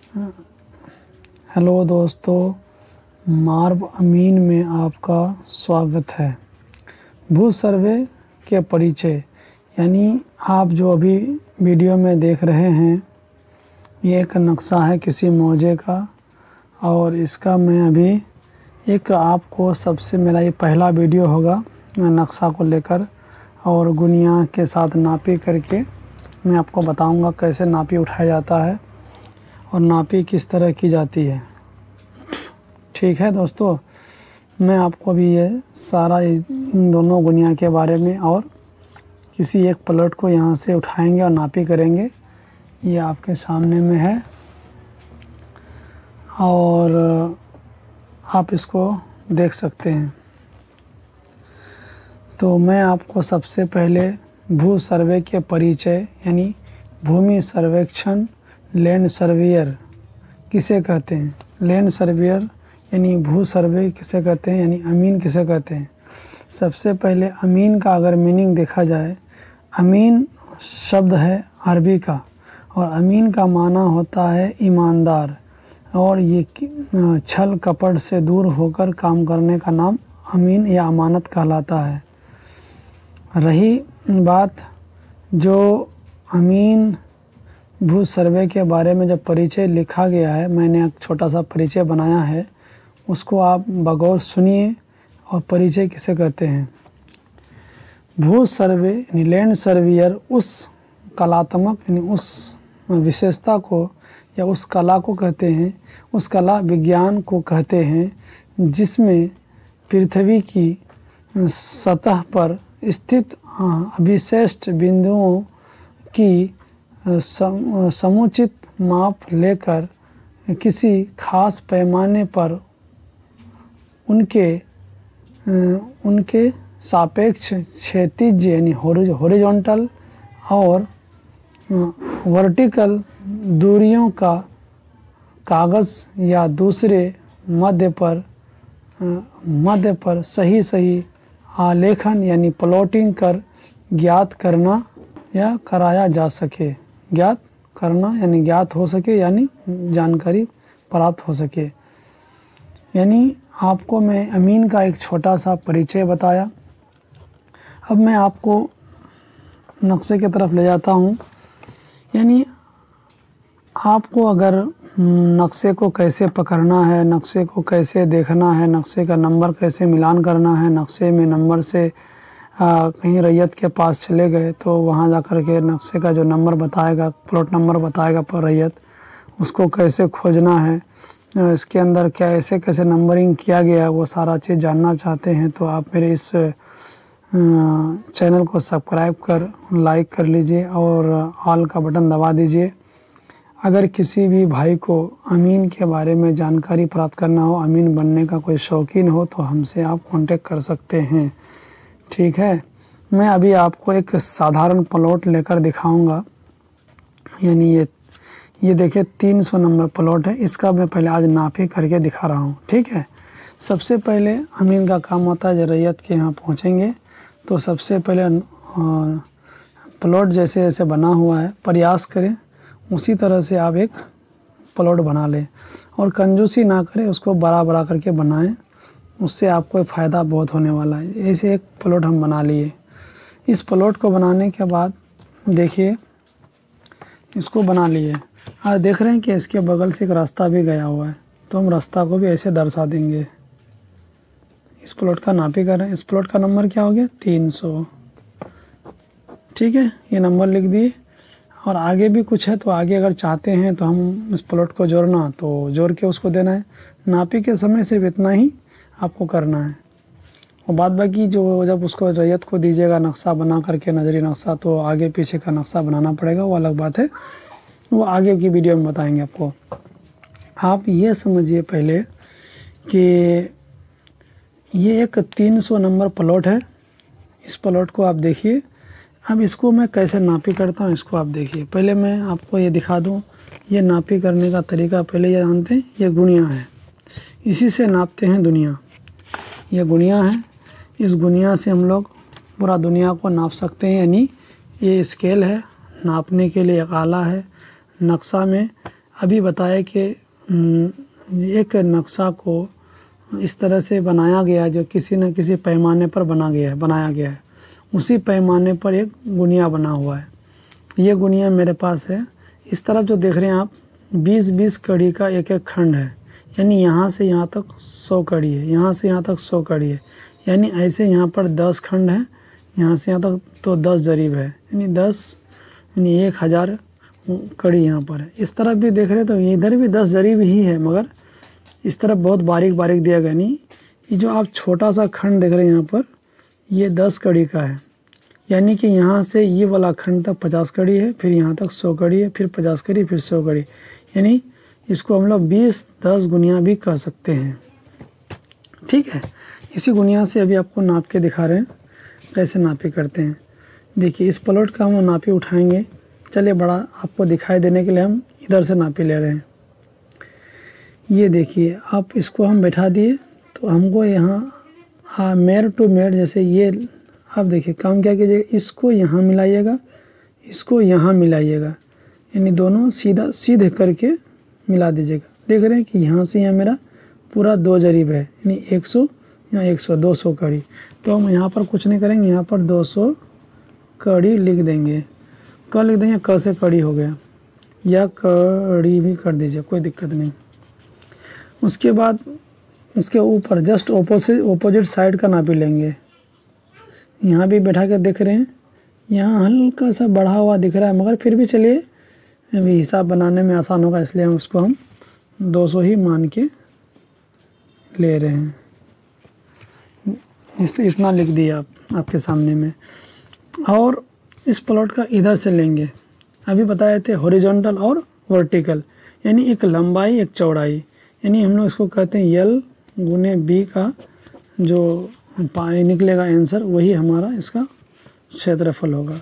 Hello दोस्तों, मार्व अमीन में आपका स्वागत है। भू सर्वे के परिचय यानी आप जो अभी वीडियो में देख रहे हैं, ये एक नक्शा है किसी मौजे का। और इसका मैं अभी एक आपको सबसे मेरा ये पहला वीडियो होगा नक्शा को लेकर, और गुनिया के साथ नापी करके मैं आपको बताऊंगा कैसे नापी उठाया जाता है और नापी किस तरह की जाती है। ठीक है दोस्तों, मैं आपको भी ये सारा इन दोनों गुनिया के बारे में और किसी एक प्लॉट को यहाँ से उठाएंगे और नापी करेंगे। ये आपके सामने में है और आप इसको देख सकते हैं। तो मैं आपको सबसे पहले भू सर्वे के परिचय यानी भूमि सर्वेक्षण, लैंड सर्वेयर किसे कहते हैं, लैंड सर्वेयर यानी भू सर्वे किसे कहते हैं, यानी अमीन किसे कहते हैं। सबसे पहले अमीन का अगर मीनिंग देखा जाए, अमीन शब्द है अरबी का और अमीन का माना होता है ईमानदार, और ये छल कपट से दूर होकर काम करने का नाम अमीन या अमानत कहलाता है। रही बात जो अमीन भू सर्वे के बारे में जब परिचय लिखा गया है, मैंने एक छोटा सा परिचय बनाया है, उसको आप बगौर सुनिए और परिचय किसे कहते हैं। भू सर्वे यानी लैंड सर्वेयर उस कलात्मक यानी उस विशेषता को या उस कला को कहते हैं, उस कला विज्ञान को कहते हैं जिसमें पृथ्वी की सतह पर स्थित विशिष्ट बिंदुओं की समुचित माप लेकर किसी खास पैमाने पर उनके सापेक्ष क्षैतिज यानी हॉरिजॉन्टल और वर्टिकल दूरियों का कागज़ या दूसरे मध्य पर सही आलेखन यानी प्लॉटिंग कर ज्ञात करना या कराया जा सके, ज्ञात करना यानी ज्ञात हो सके यानी जानकारी प्राप्त हो सके। यानी आपको मैं अमीन का एक छोटा सा परिचय बताया। अब मैं आपको नक्शे की तरफ ले जाता हूँ। यानी आपको अगर नक्शे को कैसे पकड़ना है, नक्शे को कैसे देखना है, नक्शे का नंबर कैसे मिलान करना है, नक्शे में नंबर से कहीं रैयत के पास चले गए तो वहाँ जा कर के नक्शे का जो नंबर बताएगा, प्लॉट नंबर बताएगा पर रैयत, उसको कैसे खोजना है, इसके अंदर क्या कैसे नंबरिंग किया गया है, वो सारा चीज़ जानना चाहते हैं तो आप मेरे इस चैनल को सब्सक्राइब कर लाइक कर लीजिए और ऑल का बटन दबा दीजिए। अगर किसी भी भाई को अमीन के बारे में जानकारी प्राप्त करना हो, अमीन बनने का कोई शौकीन हो, तो हमसे आप कांटेक्ट कर सकते हैं। ठीक है, मैं अभी आपको एक साधारण प्लॉट लेकर दिखाऊंगा। यानी ये देखिए 300 नंबर प्लॉट है, इसका मैं पहले आज नापी करके दिखा रहा हूँ। ठीक है, सबसे पहले अमीन का काम होता है जब रैयत के यहाँ पहुँचेंगे तो सबसे पहले प्लॉट जैसे जैसे बना हुआ है प्रयास करें उसी तरह से आप एक प्लॉट बना लें और कंजूसी ना करें, उसको बड़ा करके बनाएं, उससे आपको फ़ायदा बहुत होने वाला है। ऐसे एक प्लॉट हम बना लिए। इस प्लॉट को बनाने के बाद देखिए इसको बना लिए और देख रहे हैं कि इसके बगल से एक रास्ता भी गया हुआ है, तो हम रास्ता को भी ऐसे दर्शा देंगे। इस प्लॉट का नापी कर रहे हैं। इस प्लॉट का नंबर क्या हो गया 300। ठीक है, ये नंबर लिख दिए। और आगे भी कुछ है तो आगे अगर चाहते हैं तो हम इस प्लॉट को जोड़ना तो जोड़ के उसको देना है। नापी के समय सिर्फ इतना ही आपको करना है और बाद बाकी जो जब उसको रैयत को दीजिएगा नक्शा बना करके, नजरी नक्शा, तो आगे पीछे का नक्शा बनाना पड़ेगा, वो अलग बात है, वो आगे की वीडियो में बताएंगे आपको। आप ये समझिए पहले कि ये एक 300 नंबर प्लॉट है। इस प्लॉट को आप देखिए। अब इसको मैं कैसे नापी करता हूँ इसको आप देखिए। पहले मैं आपको ये दिखा दूँ, ये नापी करने का तरीका पहले ये जानते हैं। ये गुनिया है, इसी से नापते हैं दुनिया। ये गुनिया है, इस गुनिया से हम लोग पूरा दुनिया को नाप सकते हैं। यानी ये स्केल है, नापने के लिए एक आला है। नक्शा में अभी बताया कि एक नक्शा को इस तरह से बनाया गया है जो किसी न किसी पैमाने पर बनाया गया है। उसी पैमाने पर एक गुनिया बना हुआ है। ये गुनिया मेरे पास है। इस तरफ जो देख रहे हैं आप 20-20 कड़ी का एक एक खंड है, यानी यहाँ से यहाँ तक 100 कड़ी है, यहाँ से यहाँ तक 100 कड़ी है, यानी ऐसे यहाँ पर 10 खंड है, यहाँ से यहाँ तक तो 10 जरीब है, यानी 1000 कड़ी यहाँ पर है। इस तरफ भी देख रहे तो इधर भी 10 जरीब ही है, मगर इस तरफ बहुत बारीक बारीक दिया गया। नहीं, ये जो आप छोटा सा खंड देख रहे हैं यहाँ पर, ये 10 कड़ी का है, यानी कि यहाँ से ये वाला खंड तक 50 कड़ी है, फिर यहाँ तक 100 कड़ी है, फिर 50 कड़ी, फिर 100 कड़ी, यानी इसको हम लोग 20-10 गुनिया भी कह सकते हैं। ठीक है, इसी गुनिया से अभी आपको नाप के दिखा रहे हैं कैसे नापे करते हैं। देखिए, इस प्लॉट का हम नापे उठाएंगे। चलिए, बड़ा आपको दिखाई देने के लिए हम इधर से नापे ले रहे हैं। ये देखिए, आप इसको हम बैठा दिए तो हमको यहाँ मेड़ टू मेड़, जैसे ये आप देखिए काम क्या कीजिएगा, इसको यहाँ मिलाइएगा, इसको यहाँ मिलाइएगा, यानी दोनों सीधे करके मिला दीजिएगा। देख रहे हैं कि यहाँ से यहाँ मेरा पूरा 2 जरीब है, यानी 100 यहाँ 100 200 कड़ी। तो हम यहाँ पर कुछ नहीं करेंगे, यहाँ पर 200 कड़ी लिख देंगे। क लिख देंगे, क से कड़ी हो गया, या कड़ी भी कर दीजिए, कोई दिक्कत नहीं। उसके बाद उसके ऊपर जस्ट ऑपोजिट साइड का नापी लेंगे। यहाँ भी बैठा के देख रहे हैं, यहाँ हल्का सा बढ़ा हुआ दिख रहा है, मगर फिर भी चलिए अभी हिसाब बनाने में आसान होगा, इसलिए हम उसको 200 ही मान के ले रहे हैं। इसलिए इतना लिख दिया आपके सामने में। और इस प्लॉट का इधर से लेंगे, अभी बताए थे हॉरिजॉन्टल और वर्टिकल, यानी एक लंबाई एक चौड़ाई, यानी हम लोग इसको कहते हैं L गुने B का जो पानी निकलेगा आंसर, वही हमारा इसका क्षेत्रफल होगा।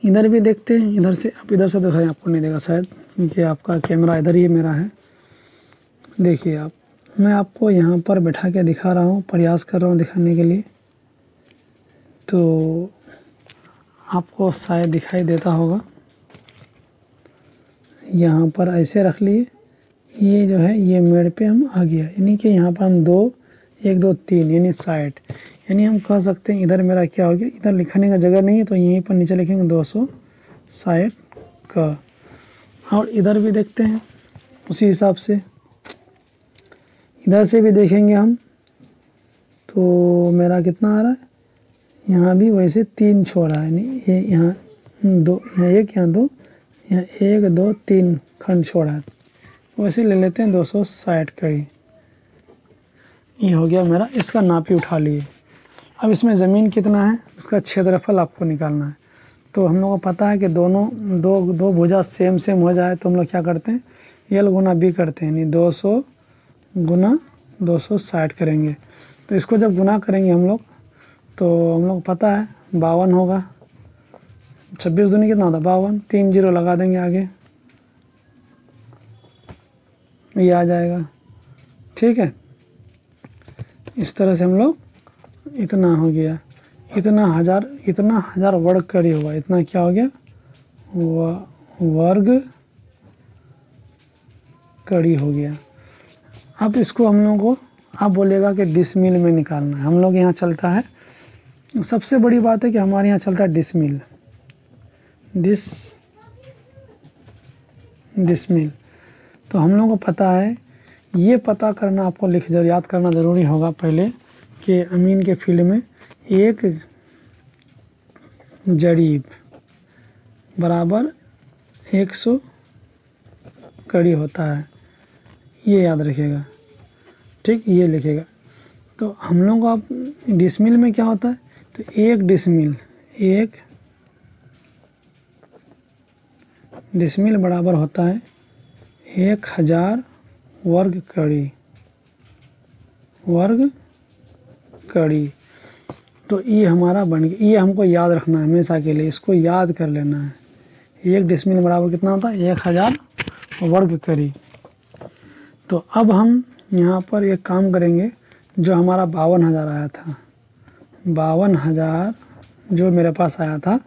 इधर भी देखते हैं, इधर से आप इधर से दिखाएं, आपको नहीं देगा शायद, क्योंकि आपका कैमरा इधर ही मेरा है। देखिए आप, मैं आपको यहाँ पर बैठा के दिखा रहा हूँ, प्रयास कर रहा हूँ दिखाने के लिए, तो आपको शायद दिखाई देता होगा। यहाँ पर ऐसे रख लिए, ये जो है ये मेड़ पे हम आ गया, यानी कि यहाँ पर हम 1 2 3 यानी 60, यानी हम कह सकते हैं इधर मेरा क्या हो गया, इधर लिखने का जगह नहीं है तो यहीं पर नीचे लिखेंगे 260 का। और इधर भी देखते हैं उसी हिसाब से, इधर से भी देखेंगे हम, तो मेरा कितना आ रहा है, यहाँ भी वैसे 3 छोड़ा है, यानी ये यहाँ 2, यहाँ 1, यहाँ 2, यहाँ 1 2 3 खंड छोड़ा है, वैसे ले लेते हैं 260 कड़ी। ये हो गया मेरा, इसका नापी उठा लिए। अब इसमें ज़मीन कितना है, उसका क्षेत्रफल आपको निकालना है। तो हम लोगों को पता है कि दो भुजा सेम हो जाए तो हम लोग क्या करते हैं, L गुना B करते हैं, यानी 200 गुना 260 करेंगे। तो इसको जब गुना करेंगे हम लोग, तो हम लोग पता है 52 होगा, 26 दूनी कितना होता है 52, 3 0 लगा देंगे आगे, ये आ जाएगा। ठीक है, इस तरह से हम लोग, इतना हो गया, इतना हजार वर्ग कड़ी हुआ, इतना क्या हो गया, वर्ग कड़ी हो गया। अब इसको हम लोगों को, आप बोलेगा कि डिसमिल में निकालना है, हम लोग यहाँ चलता है, सबसे बड़ी बात है कि हमारे यहाँ चलता है डिसमिल। डिसमिल तो हम लोगों को पता है, ये पता करना आपको याद करना ज़रूरी होगा पहले कि अमीन के फील्ड में 1 जरीब बराबर 100 कड़ी होता है, ये याद रखिएगा। ठीक, ये लिखेगा। तो हम लोग आप डिसमिल में क्या होता है, तो 1 डिसमिल बराबर होता है 1000 वर्ग कड़ी। तो ये हमारा बन गया, ये हमको याद रखना है हमेशा के लिए, इसको याद कर लेना है। 1 डिसमिल बराबर कितना होता है, 1000 वर्ग कड़ी। तो अब हम यहाँ पर एक काम करेंगे, जो हमारा 52,000 आया था, 52,000 जो मेरे पास आया था,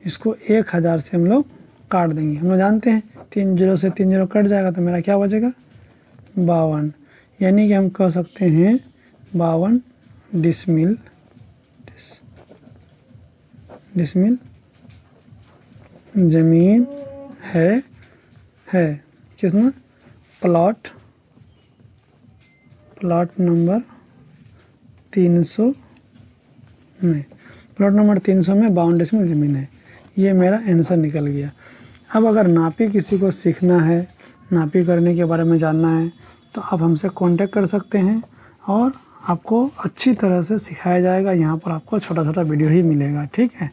इसको 1000 से हम लोग काट देंगे। हम लोग जानते हैं 3 0 से 3 0 कट जाएगा तो मेरा क्या बचेगा 52, यानी कि हम कह सकते हैं 52 डिसमिल ज़मीन है किसमें प्लॉट नंबर 300 में, प्लॉट नंबर 300 में 52 डिसमिल ज़मीन है। ये मेरा आंसर निकल गया। अब अगर नापी किसी को सीखना है, नापी करने के बारे में जानना है तो आप हमसे कांटेक्ट कर सकते हैं और आपको अच्छी तरह से सिखाया जाएगा। यहाँ पर आपको छोटा छोटा वीडियो ही मिलेगा। ठीक है,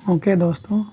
ओके दोस्तों।